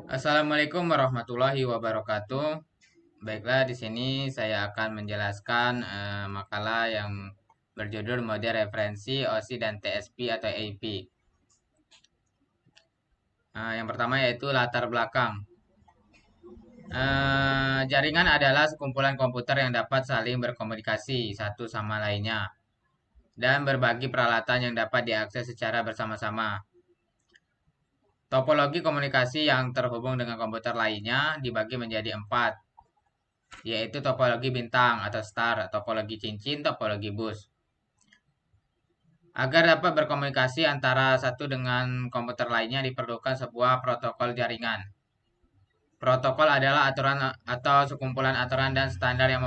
Assalamualaikum warahmatullahi wabarakatuh. Baiklah, di sini saya akan menjelaskan makalah yang berjudul model referensi OSI dan TSP atau AP. Yang pertama yaitu latar belakang. Jaringan adalah sekumpulan komputer yang dapat saling berkomunikasi satu sama lainnya dan berbagi peralatan yang dapat diakses secara bersama-sama. Topologi komunikasi yang terhubung dengan komputer lainnya dibagi menjadi empat, yaitu topologi bintang atau star, topologi cincin, topologi bus. Agar dapat berkomunikasi antara satu dengan komputer lainnya diperlukan sebuah protokol jaringan. Protokol adalah aturan atau sekumpulan aturan dan standar yang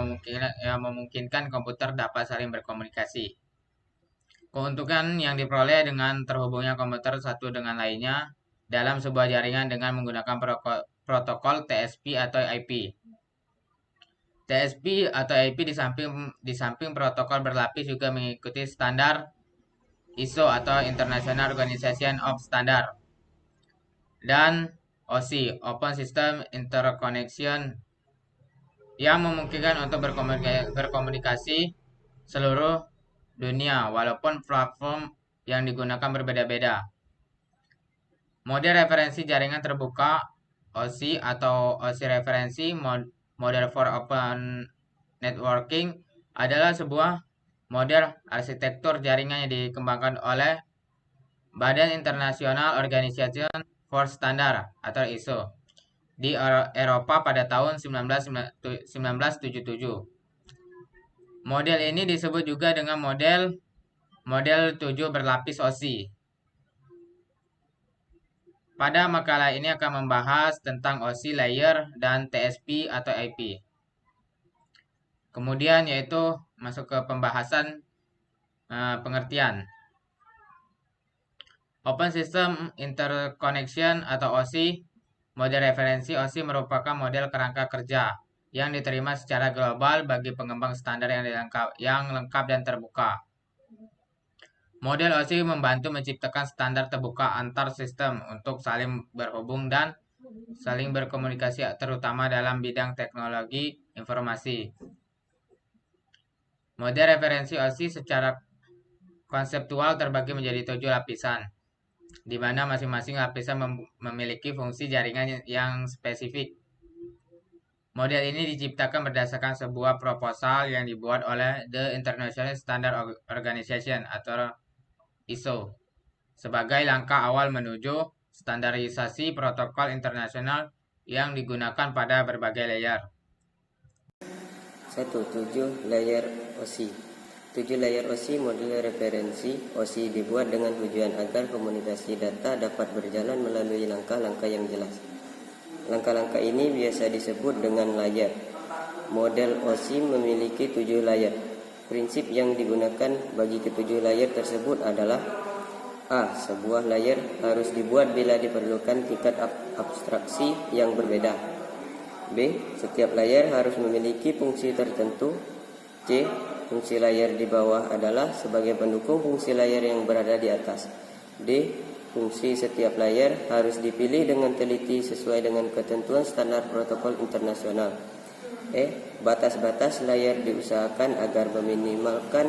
memungkinkan komputer dapat saling berkomunikasi. Keuntungan yang diperoleh dengan terhubungnya komputer satu dengan lainnya dalam sebuah jaringan dengan menggunakan protokol TSP atau IP. TSP atau IP di samping protokol berlapis juga mengikuti standar ISO atau International Organization of Standard dan OSI, Open System Interconnection, yang memungkinkan untuk berkomunikasi seluruh dunia walaupun platform yang digunakan berbeda-beda. Model referensi jaringan terbuka OSI atau OSI referensi Model for Open Networking adalah sebuah model arsitektur jaringan yang dikembangkan oleh Badan International Organization for Standard atau ISO di Eropa pada tahun 1977. Model ini disebut juga dengan model 7 berlapis OSI. Pada makalah ini akan membahas tentang OSI layer dan TSP atau IP. Kemudian yaitu masuk ke pembahasan pengertian. Open System Interconnection atau OSI, model referensi OSI merupakan model kerangka kerja yang diterima secara global bagi pengembang standar yang lengkap dan terbuka. Model OSI membantu menciptakan standar terbuka antar sistem untuk saling berhubung dan saling berkomunikasi, terutama dalam bidang teknologi informasi. Model referensi OSI secara konseptual terbagi menjadi 7 lapisan, di mana masing-masing lapisan memiliki fungsi jaringan yang spesifik. Model ini diciptakan berdasarkan sebuah proposal yang dibuat oleh The International Standard Organization atau ISO sebagai langkah awal menuju standarisasi protokol internasional yang digunakan pada berbagai layer. 7 layer OSI. 7 layer OSI model referensi OSI dibuat dengan tujuan agar komunikasi data dapat berjalan melalui langkah-langkah yang jelas. Langkah-langkah ini biasa disebut dengan layer. Model OSI memiliki 7 layer. Prinsip yang digunakan bagi ketujuh layer tersebut adalah: A. Sebuah layer harus dibuat bila diperlukan tingkat abstraksi yang berbeda. B. Setiap layer harus memiliki fungsi tertentu. C. Fungsi layer di bawah adalah sebagai pendukung fungsi layer yang berada di atas. D. Fungsi setiap layer harus dipilih dengan teliti sesuai dengan ketentuan standar protokol internasional. E. Batas-batas layer diusahakan agar meminimalkan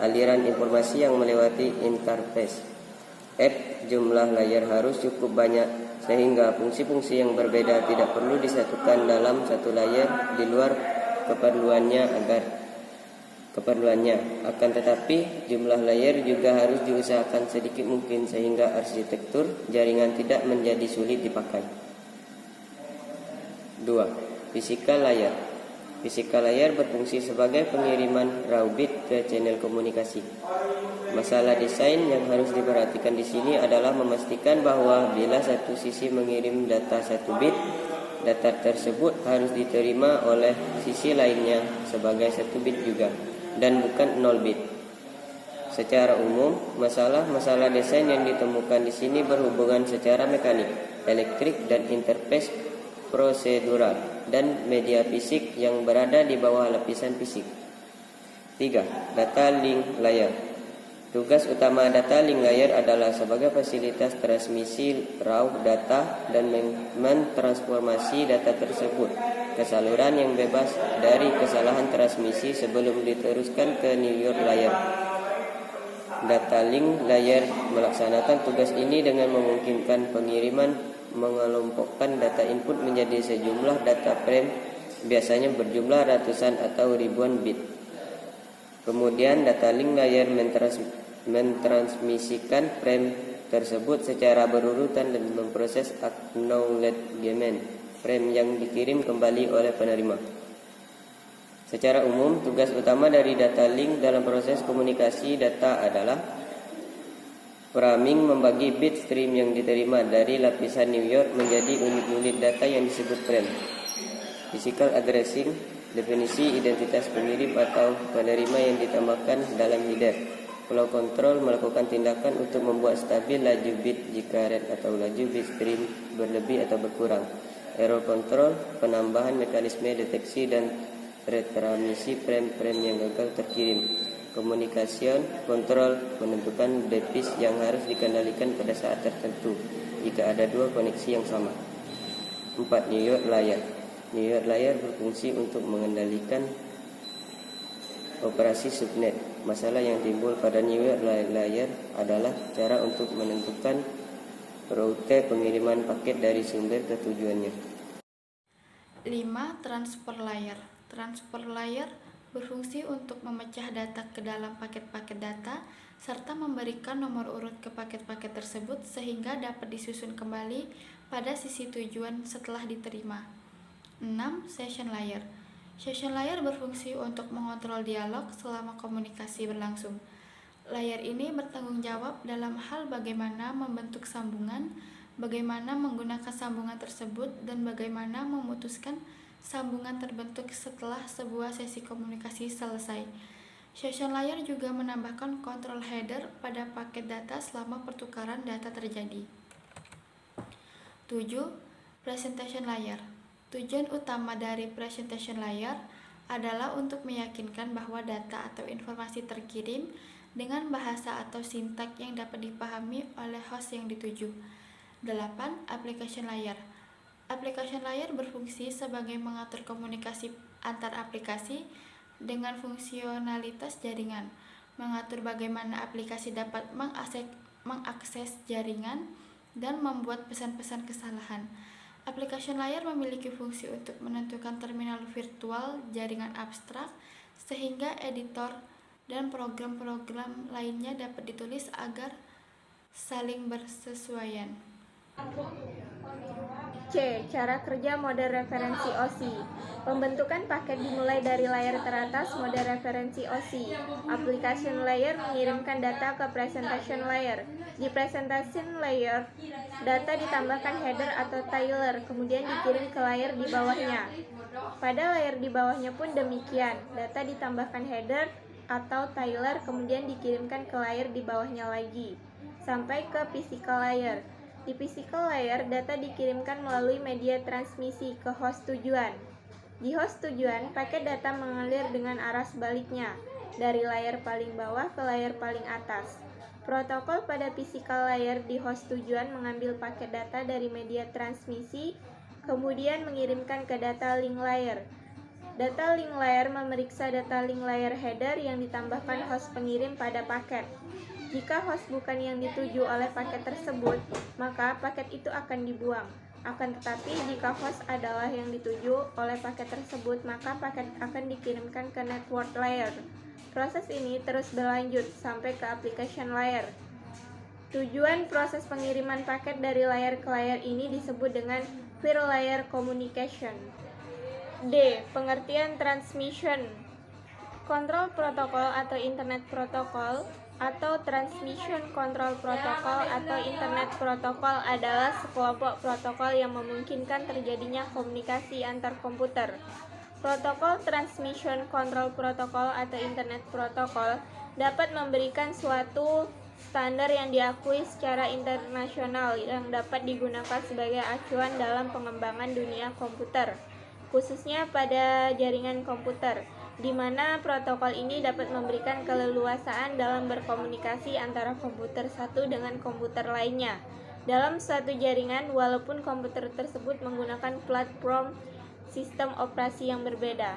aliran informasi yang melewati interface. F. Jumlah layer harus cukup banyak sehingga fungsi-fungsi yang berbeda tidak perlu disatukan dalam satu layer di luar keperluannya. Akan tetapi jumlah layer juga harus diusahakan sedikit mungkin sehingga arsitektur jaringan tidak menjadi sulit dipakai. 2. Physical layer. Physical layer berfungsi sebagai pengiriman raw bit ke channel komunikasi. Masalah desain yang harus diperhatikan di sini adalah memastikan bahwa bila satu sisi mengirim data 1 bit, data tersebut harus diterima oleh sisi lainnya sebagai 1 bit juga, dan bukan 0 bit. Secara umum, masalah desain yang ditemukan di sini berhubungan secara mekanik, elektrik, dan interface prosedural dan media fisik yang berada di bawah lapisan fisik. 3. Data link layer. Tugas utama data link layer adalah sebagai fasilitas transmisi raw data dan mentransformasi data tersebut ke saluran yang bebas dari kesalahan transmisi sebelum diteruskan ke New York layer. Data link layer melaksanakan tugas ini dengan memungkinkan pengiriman mengelompokkan data input menjadi sejumlah data frame, biasanya berjumlah ratusan atau ribuan bit. Kemudian data link layer mentransmisikan frame tersebut secara berurutan dan memproses acknowledgement frame yang dikirim kembali oleh penerima. Secara umum, tugas utama dari data link dalam proses komunikasi data adalah framing, membagi bit stream yang diterima dari lapisan New York menjadi unit-unit data yang disebut frame. Physical addressing, definisi identitas pengirim atau penerima yang ditambahkan dalam header. Flow control, melakukan tindakan untuk membuat stabil laju bit jika rate atau laju bit stream berlebih atau berkurang. Error control, penambahan mekanisme deteksi dan retransmisi frame-frame yang gagal terkirim. Communication control, menentukan device yang harus dikendalikan pada saat tertentu jika ada dua koneksi yang sama. 4. New York layer. New York layer berfungsi untuk mengendalikan operasi subnet. Masalah yang timbul pada New York layer adalah cara untuk menentukan rute pengiriman paket dari sumber ke tujuannya. 5. Transfer layer. Transfer layer berfungsi untuk memecah data ke dalam paket-paket data serta memberikan nomor urut ke paket-paket tersebut sehingga dapat disusun kembali pada sisi tujuan setelah diterima. 6. Session layer. Session layer berfungsi untuk mengontrol dialog selama komunikasi berlangsung. Layer ini bertanggung jawab dalam hal bagaimana membentuk sambungan, bagaimana menggunakan sambungan tersebut, dan bagaimana memutuskan sambungan terbentuk setelah sebuah sesi komunikasi selesai. Session layer juga menambahkan kontrol header pada paket data selama pertukaran data terjadi. 7. Presentation layer. Tujuan utama dari presentation layer adalah untuk meyakinkan bahwa data atau informasi terkirim dengan bahasa atau sintak yang dapat dipahami oleh host yang dituju. 8. Application layer. Application layer berfungsi sebagai mengatur komunikasi antar aplikasi dengan fungsionalitas jaringan, mengatur bagaimana aplikasi dapat mengakses jaringan, dan membuat pesan-pesan kesalahan. Application layer memiliki fungsi untuk menentukan terminal virtual jaringan abstrak sehingga editor dan program-program lainnya dapat ditulis agar saling bersesuaian. C. Cara kerja mode referensi OSI. Pembentukan paket dimulai dari layer teratas mode referensi OSI. Application layer mengirimkan data ke presentation layer. Di presentation layer, data ditambahkan header atau tiler, kemudian dikirim ke layer di bawahnya. Pada layer di bawahnya pun demikian, data ditambahkan header atau tiler, kemudian dikirimkan ke layer di bawahnya lagi, sampai ke physical layer. Di physical layer, data dikirimkan melalui media transmisi ke host tujuan. Di host tujuan, paket data mengalir dengan arah sebaliknya, dari layer paling bawah ke layer paling atas. Protokol pada physical layer di host tujuan mengambil paket data dari media transmisi, kemudian mengirimkan ke data link layer. Data link layer memeriksa data link layer header yang ditambahkan host pengirim pada paket. Jika host bukan yang dituju oleh paket tersebut, maka paket itu akan dibuang. Akan tetapi, jika host adalah yang dituju oleh paket tersebut, maka paket akan dikirimkan ke network layer. Proses ini terus berlanjut sampai ke application layer. Tujuan proses pengiriman paket dari layer ke layer ini disebut dengan peer layer communication. D. Pengertian transmission. Control protocol atau internet protocol atau Transmission Control Protocol atau Internet Protocol adalah sekelompok protokol yang memungkinkan terjadinya komunikasi antar komputer. Protokol Transmission Control Protocol atau Internet Protocol dapat memberikan suatu standar yang diakui secara internasional yang dapat digunakan sebagai acuan dalam pengembangan dunia komputer, khususnya pada jaringan komputer. di mana protokol ini dapat memberikan keleluasaan dalam berkomunikasi antara komputer satu dengan komputer lainnya dalam suatu jaringan, walaupun komputer tersebut menggunakan platform sistem operasi yang berbeda.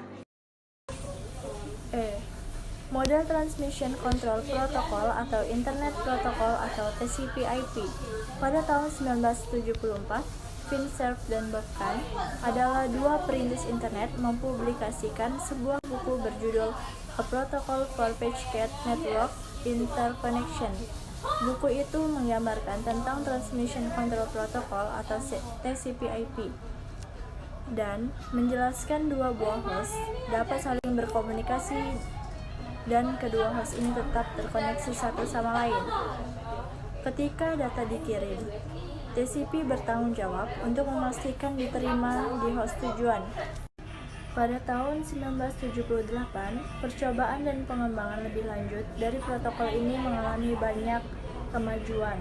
Model Transmission Control Protocol atau Internet Protocol atau TCP/IP. Pada tahun 1974, Fincerf dan Bufkin adalah dua perintis internet mempublikasikan sebuah buku berjudul A Protocol for Packet Network Interconnection. Buku itu menggambarkan tentang Transmission Control Protocol atau TCP/IP dan menjelaskan dua buah host dapat saling berkomunikasi dan kedua host ini tetap terkoneksi satu sama lain. Ketika data dikirim, TCP bertanggung jawab untuk memastikan diterima di host tujuan. Pada tahun 1978, percobaan dan pengembangan lebih lanjut dari protokol ini mengalami banyak kemajuan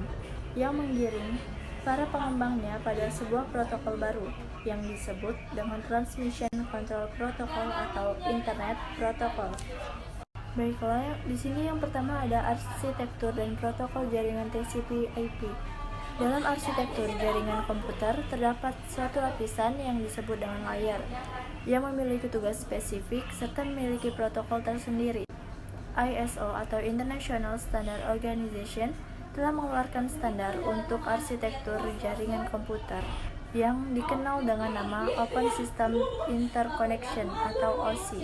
yang menggiring para pengembangnya pada sebuah protokol baru yang disebut dengan Transmission Control Protocol atau Internet Protocol. Baiklah, di sini yang pertama ada arsitektur dan protokol jaringan TCP/IP. Dalam arsitektur jaringan komputer terdapat suatu lapisan yang disebut dengan layer, yang memiliki tugas spesifik serta memiliki protokol tersendiri. ISO atau International Standard Organization telah mengeluarkan standar untuk arsitektur jaringan komputer yang dikenal dengan nama Open System Interconnection atau OSI.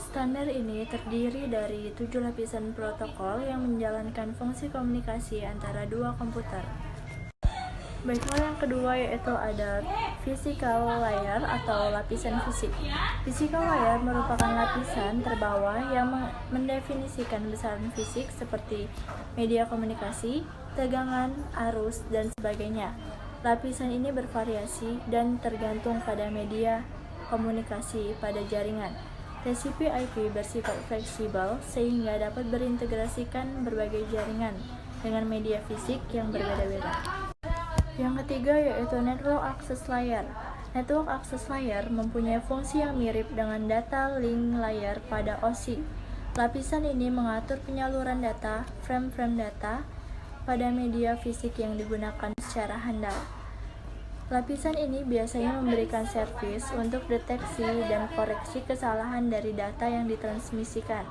Standar ini terdiri dari 7 lapisan protokol yang menjalankan fungsi komunikasi antara dua komputer. Baiklah, yang kedua yaitu ada physical layer atau lapisan fisik. Physical layer merupakan lapisan terbawah yang mendefinisikan besaran fisik seperti media komunikasi, tegangan, arus, dan sebagainya. Lapisan ini bervariasi dan tergantung pada media komunikasi pada jaringan. TCP/IP bersifat fleksibel sehingga dapat berintegrasikan berbagai jaringan dengan media fisik yang berbeda-beda. Yang ketiga yaitu Network Access Layer. Network Access Layer mempunyai fungsi yang mirip dengan Data Link Layer pada OSI. Lapisan ini mengatur penyaluran data, frame-frame data, pada media fisik yang digunakan secara handal. Lapisan ini biasanya memberikan servis untuk deteksi dan koreksi kesalahan dari data yang ditransmisikan.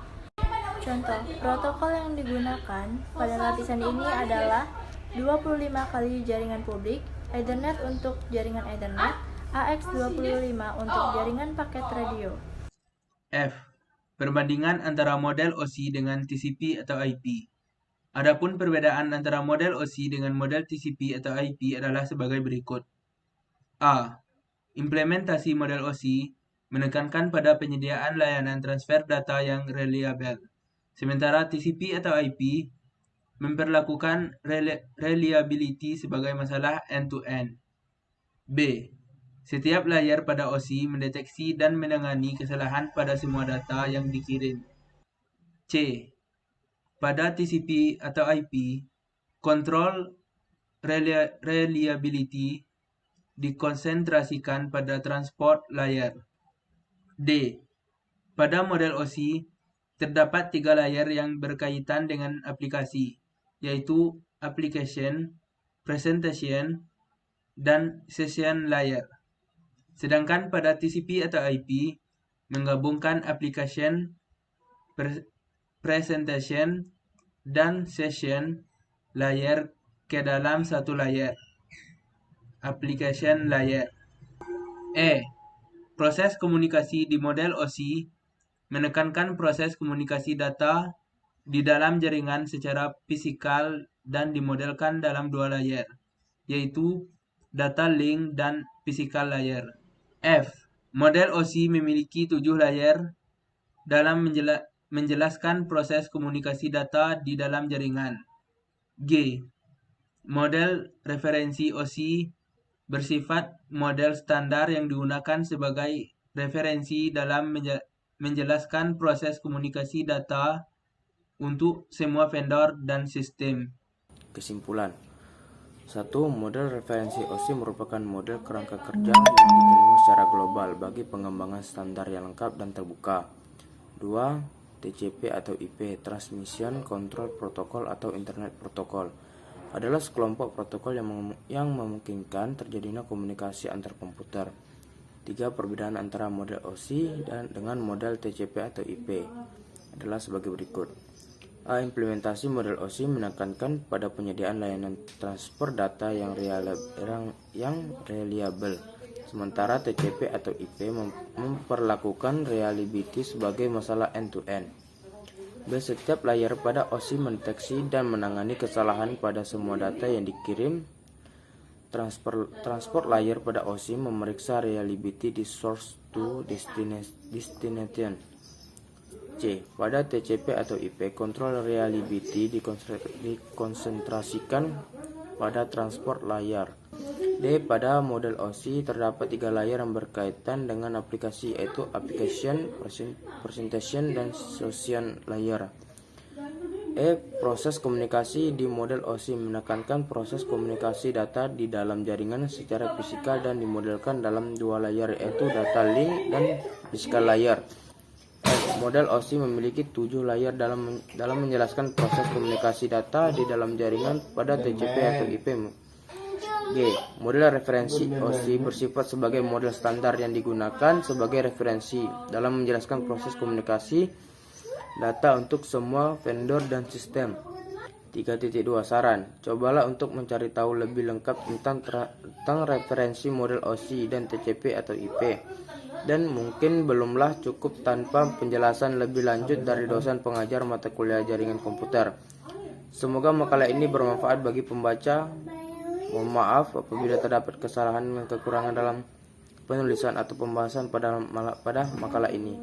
Contoh, protokol yang digunakan pada lapisan ini adalah 25 kali jaringan publik, Ethernet untuk jaringan Ethernet, AX25 untuk jaringan paket radio. F. Perbandingan antara model OSI dengan TCP atau IP. Adapun perbedaan antara model OSI dengan model TCP atau IP adalah sebagai berikut. A. Implementasi model OSI menekankan pada penyediaan layanan transfer data yang reliable, sementara TCP atau IP memperlakukan reliability sebagai masalah end-to-end. B. Setiap layer pada OSI mendeteksi dan menangani kesalahan pada semua data yang dikirim. C. Pada TCP atau IP, kontrol reliability dikonsentrasikan pada transport layer. D. Pada model OSI, terdapat 3 layer yang berkaitan dengan aplikasi, yaitu application, presentation, dan session layer. Sedangkan pada TCP atau IP, menggabungkan application, presentation, dan session layer ke dalam satu layer, application layer. E. Proses komunikasi di model OSI menekankan proses komunikasi data di dalam jaringan secara fisikal dan dimodelkan dalam 2 layer, yaitu data link dan physical layer. F. Model OSI memiliki 7 layer dalam menjelaskan proses komunikasi data di dalam jaringan. G. Model referensi OSI bersifat model standar yang digunakan sebagai referensi dalam menjelaskan proses komunikasi data untuk semua vendor dan sistem. Kesimpulan. 1. Model referensi OSI merupakan model kerangka kerja yang diterima secara global bagi pengembangan standar yang lengkap dan terbuka. 2. TCP atau IP, Transmission Control Protocol atau Internet Protocol, adalah sekelompok protokol yang memungkinkan terjadinya komunikasi antar komputer. 3. Perbedaan antara model OSI dengan model TCP atau IP adalah sebagai berikut. A. Implementasi model OSI menekankan pada penyediaan layanan transfer data yang reliable, sementara TCP atau IP memperlakukan reliability sebagai masalah end-to-end. B. Setiap layer pada OSI mendeteksi dan menangani kesalahan pada semua data yang dikirim. Transport layer pada OSI memeriksa reliability di source to destination. C. Pada TCP atau IP, kontrol reliability dikonsentrasikan pada transport layer. D. Pada model OSI terdapat 3 layer yang berkaitan dengan aplikasi, yaitu application, presentation, dan session layer. E. Proses komunikasi di model OSI menekankan proses komunikasi data di dalam jaringan secara fisikal dan dimodelkan dalam 2 layer, yaitu data link dan physical layer. F. Model OSI memiliki 7 layer dalam menjelaskan proses komunikasi data di dalam jaringan pada TCP atau IP. G. Model referensi OSI bersifat sebagai model standar yang digunakan sebagai referensi dalam menjelaskan proses komunikasi data untuk semua vendor dan sistem. 3.2 Saran. Cobalah untuk mencari tahu lebih lengkap tentang referensi model OSI dan TCP atau IP. Dan mungkin belumlah cukup tanpa penjelasan lebih lanjut dari dosen pengajar mata kuliah jaringan komputer. Semoga makalah ini bermanfaat bagi pembaca. Mohon maaf apabila terdapat kesalahan dan kekurangan dalam penulisan atau pembahasan pada makalah ini.